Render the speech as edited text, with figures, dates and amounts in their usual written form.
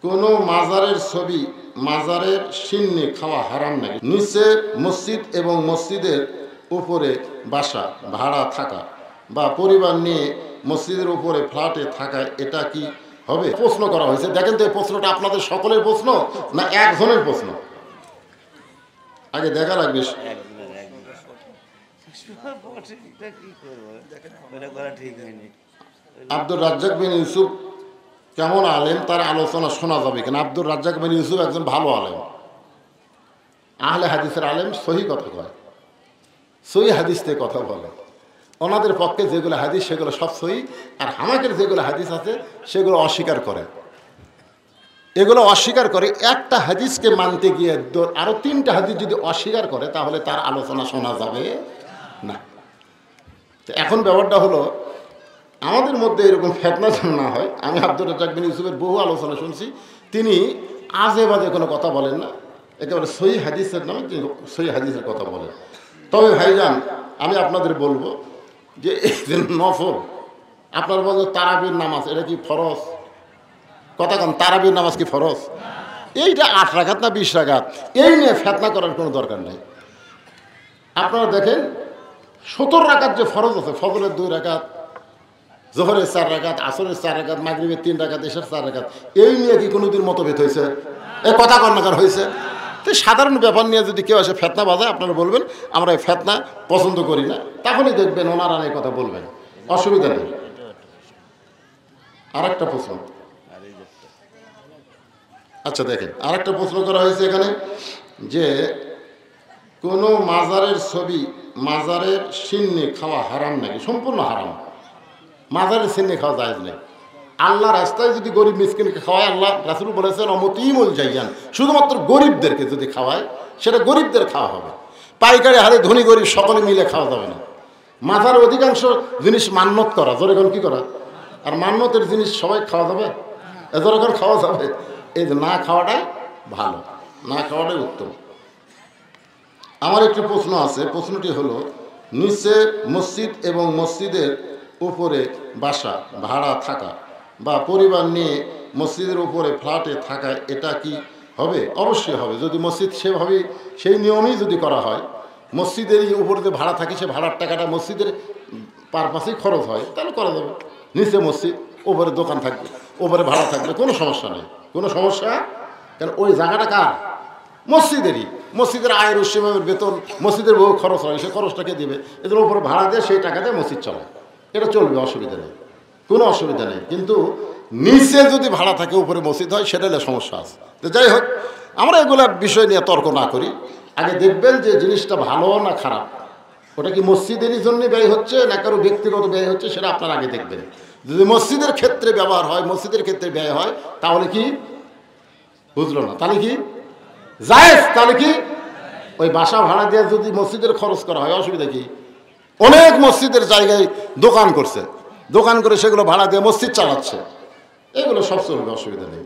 কোনো মাজারের ছবি, মাজারের চিহ্ন খাওয়া হারাম নাকি? নিচে মসজিদ এবং মসজিদের উপরে বাসা ভাড়া থাকা বা পরিবার নিয়ে মসজিদের উপরে ফ্ল্যাটে থাকা, এটা কি হবে? প্রশ্ন করা হয়েছে। দেখেন তো এই প্রশ্নটা আপনাদের সকলের প্রশ্ন না একজনের প্রশ্ন? আগে দেখা লাগবে। আব্দুর রাজ্জাক বিন ইউসুফ কেমন আলেম, তার আলোচনা শোনা যাবে কেন? আব্দুর রাজ্জাক বিন ইউসুফ একজন ভালো আলেম, আহলে হাদিসের আলেম, সহি কথা কয়, সহি হাদিস থেকে কথা বলে। ওনাদের পক্ষে যেগুলো হাদিস সেগুলো সব সহি, আর হামাকের যেগুলো হাদিস আছে সেগুলো অস্বীকার করে। এগুলো অস্বীকার করে, একটা হাদিসকে মানতে গিয়ে আরো 3টা হাদিস যদি অস্বীকার করে তাহলে তার আলোচনা শোনা যাবে না। তো এখন ব্যাপারটা হলো, আমাদের মধ্যে এরকম ফেতনা যেন না হয়। আমি আব্দুর রাজ্জাক বিন ইউসুফের বহু আলোচনা শুনছি, তিনি আজে বাজে কোনো কথা বলেন না, একেবারে সহি হাদিসের নামে তিনি সহি হাদিসের কথা বলেন। তবে ভাইজান আমি আপনাদের বলবো যে এই যে নফল, আপনার বলতে তারাবির নামাজ, এটা কি ফরজ? কথা কন, তারাবির নামাজ কি ফরজ? এইটা 8 রাকাত না 20 রাকাত, এই নিয়ে ফেতনা করার কোনো দরকার নেই। আপনারা দেখেন 17 রাকাত যে ফরজ আছে, ফজরের 2 রাকাত, জোহরের 4 রাকাত, আসরের 4 রাকাত, মাগরিবের 3 রাকাত, এশার 4 রাকাত, এই নিয়ে কি কোনোদিন মতভেদ হয়েছে? এই কথা কর্ণাকার হয়েছে? তো সাধারণ ব্যাপার নিয়ে যদি কেউ এসে ফেতনা বাজায়, আপনারা বলবেন আমরা এই ফেতনা পছন্দ করি না, তখনই দেখবেন ওনারা এই কথা বলবেন, অসুবিধা নেই। আর একটা প্রশ্ন, আচ্ছা দেখেন, আর একটা প্রশ্ন করা হয়েছে এখানে যে কোনো মাজারের ছবি, মাজারের চিহ্ন খাওয়া হারাম নাকি? সম্পূর্ণ হারাম। মাজারের চিহ্ন খাওয়া জায়েজ নেই। আল্লাহ রাস্তায় যদি গরিব মিসকিনকে খাওয়ায়, আল্লাহ রাসূল বলেছেন অমতিমুল জাইয়ান, শুধুমাত্র গরিবদেরকে যদি খাওয়ায় সেটা গরিবদের খাওয়া হবে, পাইকারি হারে ধনী গরিব সকলে মিলে খাওয়া যাবে না। মাজার অধিকাংশ জিনিস মান্যত করা, জোরেখন কি করা, আর মান্যতের জিনিস সবাই খাওয়া যাবে? জোরেখন খাওয়া যাবে? এই যে না খাওয়াটাই ভালো, না খাওয়াটাই উত্তম। আমার একটি প্রশ্ন আছে, প্রশ্নটি হলো নিচে মসজিদ এবং মসজিদের উপরে বাসা ভাড়া থাকা বা পরিবার নিয়ে মসজিদের উপরে ফ্ল্যাটে থাকা, এটা কি হবে? অবশ্যই হবে। যদি মসজিদ সেভাবে সেই নিয়মেই যদি করা হয়, মসজিদের উপরে যে ভাড়া থাকে সে ভাড়ার টাকাটা মসজিদের পারপাসেই খরচ হয়, তাহলে করা যাবে। নিচে মসজিদ, উপরে দোকান থাকবে, উপরে ভাড়া থাকবে, কোনো সমস্যা নেই, কোনো সমস্যা। কেন, ওই জায়গাটা কার? মসজিদেরই। মসজিদের আয়ের উৎসবের বেতন, মসজিদের বহু খরচ হয়, সে খরচটাকে দেবে, এদের উপরে ভাড়া দিয়ে সেই টাকা দিয়ে মসজিদ চলে, এটা চলবে, অসুবিধা নেই, কোনো অসুবিধা নেই। কিন্তু নিচে যদি ভাড়া থাকে উপরে মসজিদ হয়, সেটা হলে সমস্যা আছে। তো যাই হোক, আমরা এগুলা বিষয় নিয়ে তর্ক না করি, আগে দেখবেন যে জিনিসটা ভালো না খারাপ, ওটা কি মসজিদেরই জন্য ব্যয় হচ্ছে না কারো ব্যক্তিগত ব্যয় হচ্ছে, সেটা আপনার আগে দেখবেন। যদি মসজিদের ক্ষেত্রে ব্যবহার হয়, মসজিদের ক্ষেত্রে ব্যয় হয়, তাহলে কি বুঝলো না, তাহলে কি জায়েজ, তাহলে কি ওই বাসা ভাড়া দিয়ে যদি মসজিদের খরচ করা হয়, অসুবিধা কি? অনেক মসজিদের জায়গায় দোকান করছে, দোকান করে সেগুলো ভাড়া দিয়ে মসজিদ চালাচ্ছে, এগুলো সব চলবে, অসুবিধা নেই।